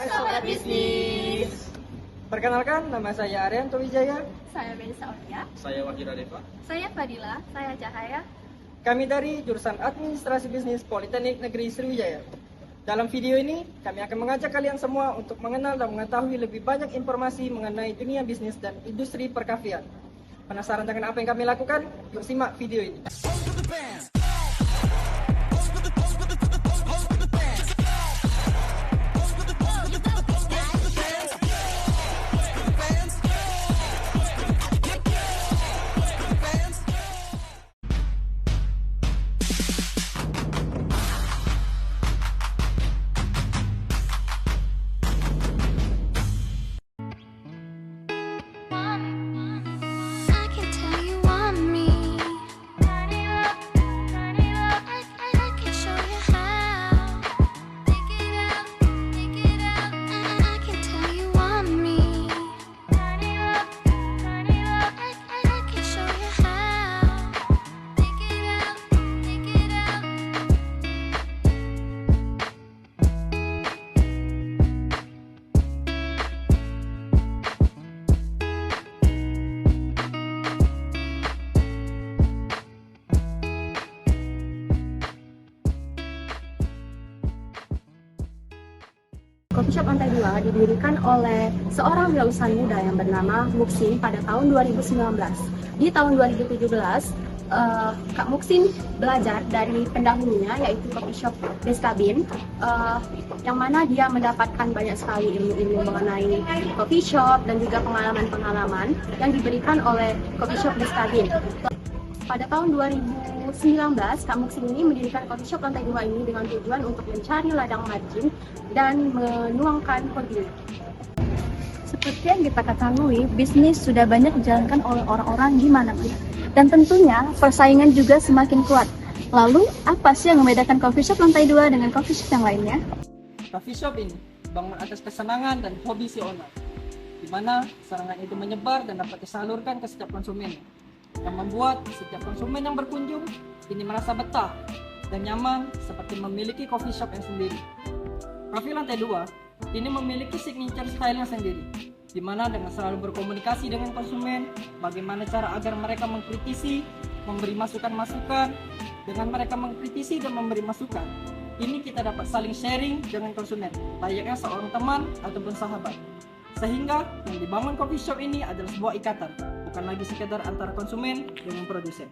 Sobat Bisnis. Perkenalkan, nama saya Arianto Wijaya. Saya Melisa Olia. Saya Wahira Deva. Saya Fadila. Saya Cahaya. Kami dari jurusan Administrasi Bisnis Politeknik Negeri Sriwijaya. Dalam video ini, kami akan mengajak kalian semua untuk mengenal dan mengetahui lebih banyak informasi mengenai dunia bisnis dan industri perkafian. Penasaran dengan apa yang kami lakukan? Yuk simak video ini. I can tell you want me. Turn it up, turn it up. I can show you how. Take it out, take it out. I can tell you want me. Turn it up, turn it up. I can show you how. Take it out, take it out. Coffee Shop Lantai 2 didirikan oleh seorang wirausahawan muda yang bernama Muksin pada tahun 2019. Di tahun 2017, Kak Muksin belajar dari pendahulunya yaitu Coffee Shop Destabin, yang mana dia mendapatkan banyak sekali ilmu-ilmu mengenai coffee shop dan juga pengalaman-pengalaman yang diberikan oleh Coffee Shop Destabin. Pada tahun 2019, Kak Muksin ini mendirikan coffee shop lantai 2 ini dengan tujuan untuk mencari ladang margin dan menuangkan hobi. Seperti yang kita ketahui, bisnis sudah banyak dijalankan oleh orang-orang di mana-mana. Dan tentunya persaingan juga semakin kuat. Lalu, apa sih yang membedakan coffee shop lantai 2 dengan coffee shop yang lainnya? Coffee shop ini bangun atas kesenangan dan hobi si owner, di mana serangan itu menyebar dan dapat disalurkan ke setiap konsumen, yang membuat setiap konsumen yang berkunjung kini merasa betah dan nyaman seperti memiliki coffee shop yang sendiri. Coffee Lantai 2 ini memiliki signature style-nya sendiri, di mana dengan selalu berkomunikasi dengan konsumen, bagaimana cara agar mereka mengkritisi, memberi masukan-masukan. Dengan mereka mengkritisi dan memberi masukan, ini kita dapat saling sharing dengan konsumen, layaknya seorang teman ataupun sahabat. Sehingga yang dibangun coffee shop ini adalah sebuah ikatan, bukan lagi sekedar antara konsumen dengan produsen.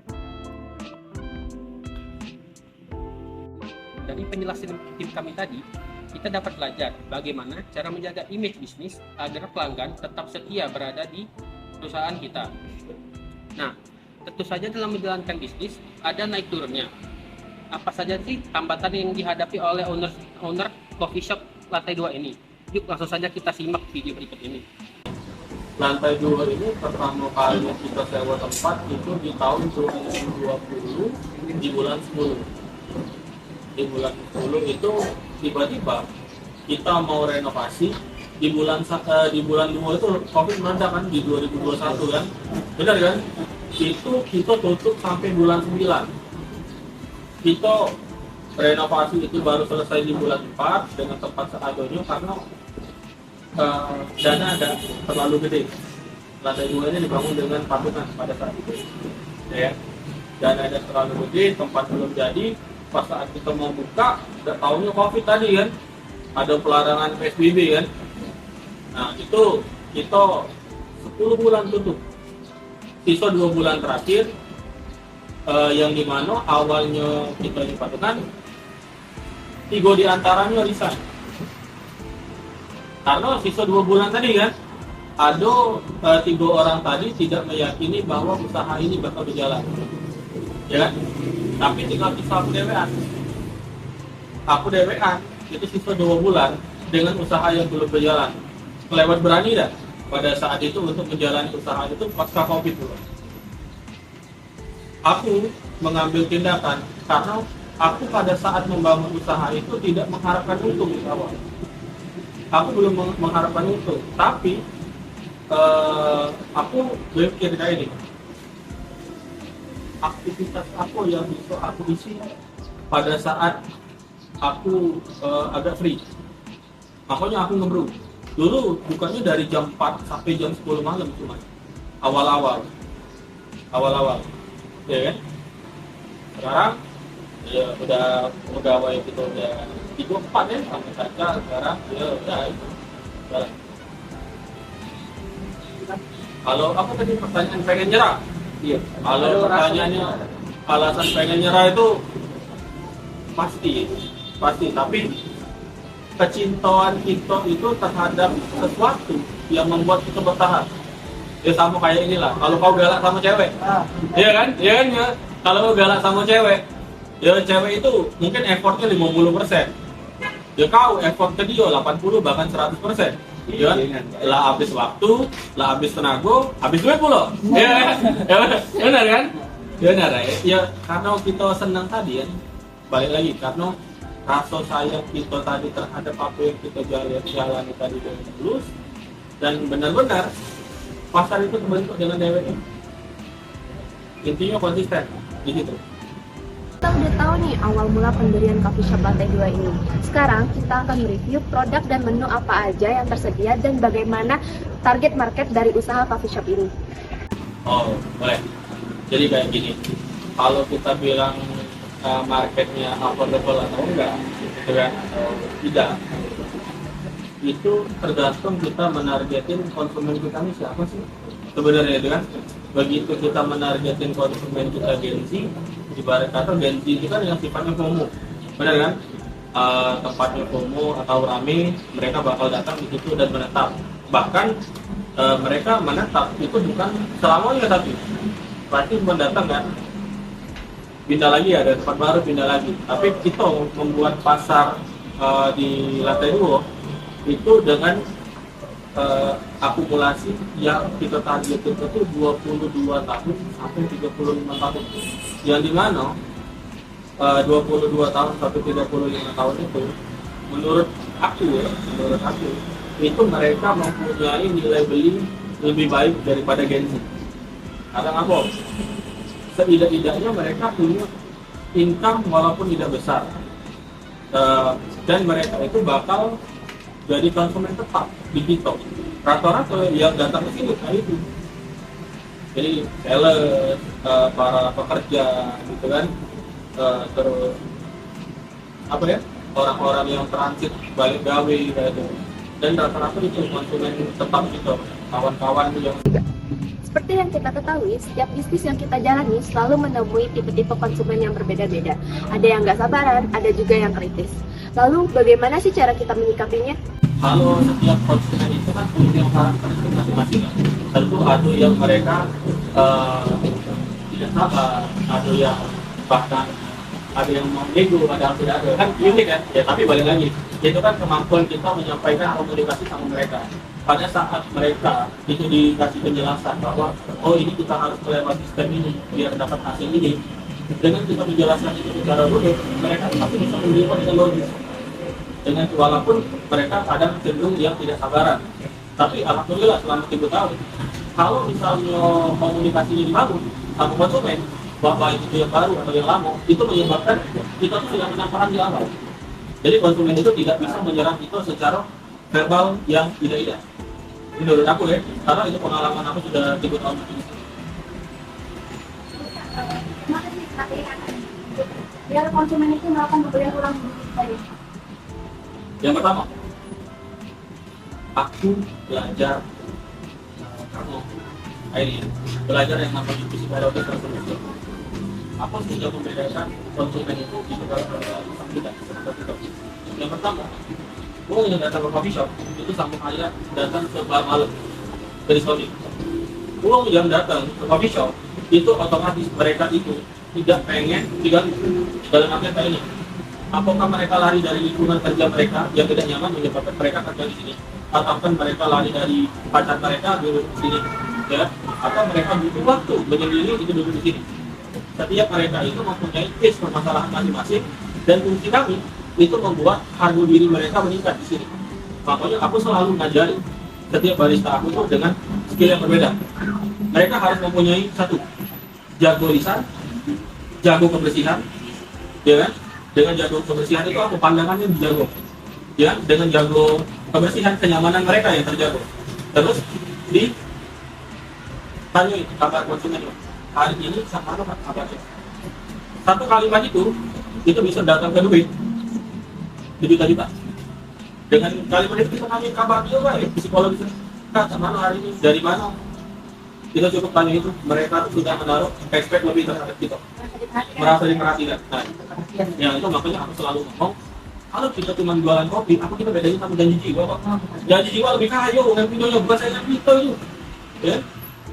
Dari penjelasan tim kami tadi, kita dapat belajar bagaimana cara menjaga image bisnis agar pelanggan tetap setia berada di perusahaan kita. Nah, tentu saja dalam menjalankan bisnis ada naik turunnya. Apa saja sih hambatan yang dihadapi oleh owner coffee shop lantai 2 ini? Yuk langsung saja kita simak video berikut ini. Lantai 2 ini pertama kali kita sewa tempat itu di tahun 2020 di bulan 10. Di bulan 10 itu tiba-tiba kita mau renovasi di bulan 2 itu Covid melanda kan di 2021 kan. Benar kan? Itu kita tutup sampai bulan 9. Kita renovasi itu baru selesai di bulan 4 dengan tempat seadanya karena dana agak terlalu gede. Lantai 2 ini dibangun dengan patungan pada saat itu, ya. Dana ada terlalu gede, tempat belum jadi. Pas saat kita mau buka, udah tahunya Covid tadi kan, ada pelarangan PSBB kan. Nah itu kita 10 bulan tutup. Sisa 2 bulan terakhir, yang dimana awalnya kita di patungan, 3 diantaranya resign. Karena sisa 2 bulan tadi kan, ada 3 orang tadi tidak meyakini bahwa usaha ini bakal berjalan, ya kan? Tapi tinggal sisa aku DWA, itu sisa 2 bulan dengan usaha yang belum berjalan. Kelewat berani dah pada saat itu untuk menjalani usaha itu pasca Covid dulu. Aku mengambil tindakan karena aku pada saat membangun usaha itu tidak mengharapkan untung di awal. Aku belum mengharapkan untung, tapi aku berpikir kayak ini, aktivitas aku yang bisa aku isi pada saat aku agak free. Makanya aku ngebrew. Dulu bukanya dari jam 4 sampai jam 10 malam cuma. Awal-awal. Ya kan? Sekarang ya udah pegawai gitu udah 3-4 ya sampai saja sekarang ya udah itu. Udah. Kalau apa tadi pertanyaan pengen nyerah? Iya. Kalau pertanyaannya alasan pengen nyerah itu pasti, tapi kecintaan kita itu terhadap sesuatu yang membuat kita bertahan. Ya sama kayak inilah. Kalau kau galak sama cewek, iya kan? Ya. Kalau kau galak sama cewek, ya cewek itu mungkin effortnya 50%. Ya kau effort ke dia 80 bahkan 100%. Ya kan? Lah habis waktu, lah habis tenaga, habis duit pula. Ya, benar kan? Benar ya. Ya karena kita senang tadi ya. Balik lagi karena rasa sayang kita tadi terhadap apa yang kita jalani tadi dengan tulus dan benar-benar pasar itu terbentuk dengan DWM. Intinya konsisten di situ. Kita udah tahu nih awal mula pendirian coffee shop lantai 2 ini. Sekarang kita akan mereview produk dan menu apa aja yang tersedia dan bagaimana target market dari usaha coffee shop ini. Oh, boleh. Jadi kayak gini. Kalau kita bilang marketnya affordable atau enggak, gitu kan? Tidak. Itu tergantung kita menargetin konsumen kita nih siapa sih? Sebenarnya itu kan. Begitu kita menargetin konsumen kita Gen Z, ibarat kata Gen Z itu kan yang sifatnya FOMO, benar kan? Tempatnya FOMO atau rame, mereka bakal datang di situ dan menetap. Bahkan mereka menetap itu bukan selamanya tapi pasti mendatang kan? Pindah lagi ada tempat baru pindah lagi. Tapi kita membuat pasar di lantai 2 itu dengan akumulasi yang kita targetin itu 22 tahun sampai 35 tahun. Yang dimana 22 tahun sampai 35 tahun itu menurut aku itu mereka mempunyai nilai beli lebih baik daripada Gen Z. Karena apa? Setidak-tidaknya mereka punya income walaupun tidak besar. Dan mereka itu bakal jadi konsumen tetap di TikTok. Rata-rata yang datang ke sini kayak itu. Jadi sales, para pekerja gitu kan, terus apa ya, orang-orang yang transit balik gawe kayak itu. Dan rata-rata itu konsumen tetap gitu, kawan-kawan yang Seperti yang kita ketahui, setiap bisnis yang kita jalani selalu menemui tipe-tipe konsumen yang berbeda-beda. Ada yang nggak sabaran, ada juga yang kritis. Lalu bagaimana sih cara kita menyikapinya? kalau setiap konsumen itu kan punya karakteristik masing-masing. Tentu ada yang mereka tidak sabar, ada yang bahkan ada yang mau nego, ada yang tidak ada. Kan ini kan, ya tapi balik lagi, itu kan kemampuan kita menyampaikan komunikasi sama mereka. Pada saat mereka itu dikasih penjelasan bahwa oh ini kita harus melewati sistem ini biar dapat hasil ini, dengan kita menjelaskan itu secara rutin, mereka pasti bisa menerima dengan logis. Dengan walaupun mereka kadang cenderung yang tidak sabaran, tapi alhamdulillah selama 3 tahun, kalau misalnya komunikasinya dibangun sama konsumen, bapak itu yang baru atau yang lama, itu menyebabkan kita tuh sudah menang perang di awal. Jadi konsumen itu tidak bisa menyerang itu secara verbal yang tidak. Menurut aku ya, karena itu pengalaman aku sudah 3 tahun di sini. Biar konsumen itu melakukan pembelian ulang tadi. Yang pertama, aku belajar kamu ini belajar yang namanya psikologi konsumen. Apa sih yang membedakan konsumen itu di kita seperti itu? Yang pertama, gue yang datang ke coffee shop itu sama kayak datang ke bar malam dari Sony. Gue yang datang ke coffee shop itu otomatis mereka itu tidak pengen diganggu dalam artian kayak ini. Apakah mereka lari dari lingkungan kerja mereka yang tidak nyaman menyebabkan mereka kerja di sini, ataupun mereka lari dari pacar mereka duduk di sini, ya? Atau mereka butuh waktu menyendiri itu duduk di sini. Setiap mereka itu mempunyai case permasalahan masing-masing dan fungsi kami itu membuat harga diri mereka meningkat di sini. Makanya aku selalu ngajari setiap barista aku itu dengan skill yang berbeda. Mereka harus mempunyai satu, jago lisan, jago kebersihan, ya kan? Dengan jago kebersihan itu aku pandangannya jago, ya. Dengan jago kebersihan, kenyamanan mereka yang terjaga. Terus di tanya kabar konsumen hari ini sama apa kabarnya. Satu kalimat itu bisa datang ke duit berjuta-juta. Dengan kalimat itu kita nanya kabar dia baik, psikologis. Kak, sama hari ini dari mana? Kita cukup tanya itu, mereka tuh sudah menaruh respect lebih terhadap kita, merasa diperhatikan. Nah, yang itu makanya aku selalu ngomong, kalau kita cuma jualan kopi, apa kita bedanya sama janji jiwa, Pak? Janji jiwa lebih kaya, yang videonya bukan saingan kita itu. Ya?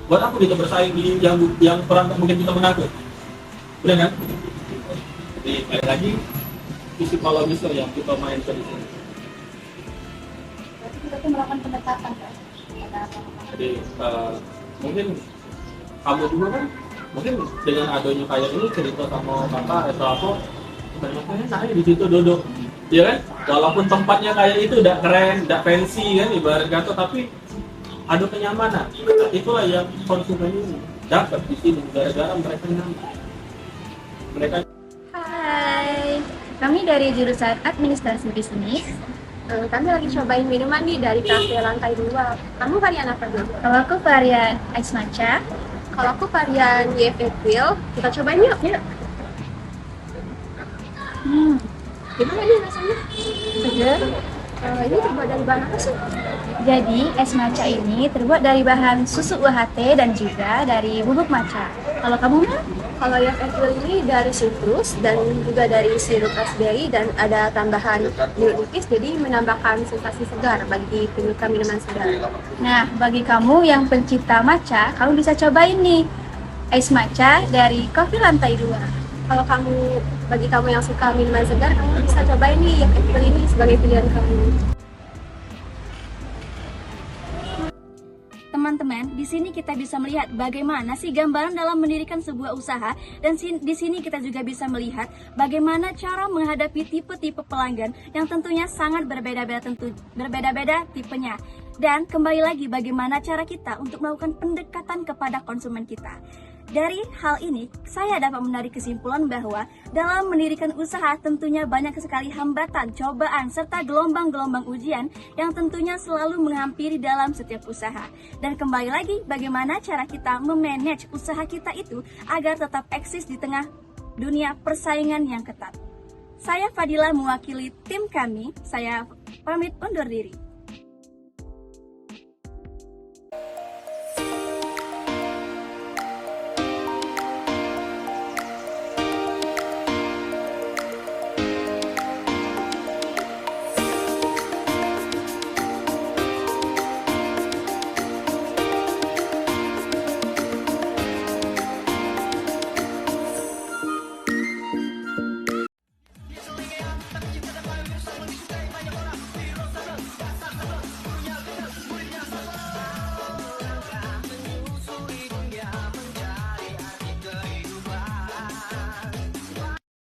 Buat apa kita bersaing di yang perang mungkin kita menang? Udah kan? Jadi balik lagi psikologis yang kita mainkan di sini. Berarti kita tuh melakukan pendekatan kan? Jadi mungkin kamu juga kan, mungkin dengan adanya kayak ini cerita sama kakak atau apa, banyak saya di situ duduk, ya kan? Walaupun tempatnya kayak itu udah keren, udah fancy kan, ibarat kata, tapi ada kenyamanan. Nah, itulah yang konsumen ini dapat di sini gara-gara mereka nyaman. Mereka Hai, kami dari jurusan Administrasi Bisnis. Kami lagi cobain minuman nih dari kafe lantai 2. Kamu varian apa dulu? Kalau aku varian Ice Matcha. Kalau aku varian YF April, kita cobain yuk. Gimana nih rasanya? Seger. Ini terbuat dari bahan apa sih? Jadi, es matcha ini terbuat dari bahan susu UHT dan juga dari bubuk matcha. Kalau kamu mah? Kalau YF April ini dari citrus dan juga dari sirup raspberry dan ada tambahan jeruk nipis, jadi menambahkan sensasi segar bagi penyuka minuman segar. Nah, bagi kamu yang pencinta matcha, kamu bisa cobain nih es matcha dari Kopi Lantai 2. Kalau bagi kamu yang suka minuman segar, kamu bisa cobain nih YF April ini sebagai pilihan kamu. Teman-teman, di sini kita bisa melihat bagaimana sih gambaran dalam mendirikan sebuah usaha, dan di sini kita juga bisa melihat bagaimana cara menghadapi tipe-tipe pelanggan yang tentunya sangat berbeda-beda tipenya. Dan kembali lagi bagaimana cara kita untuk melakukan pendekatan kepada konsumen kita. Dari hal ini, saya dapat menarik kesimpulan bahwa dalam mendirikan usaha tentunya banyak sekali hambatan, cobaan, serta gelombang-gelombang ujian yang tentunya selalu menghampiri dalam setiap usaha. Dan kembali lagi, bagaimana cara kita memanage usaha kita itu agar tetap eksis di tengah dunia persaingan yang ketat. Saya Fadila mewakili tim kami, saya pamit undur diri.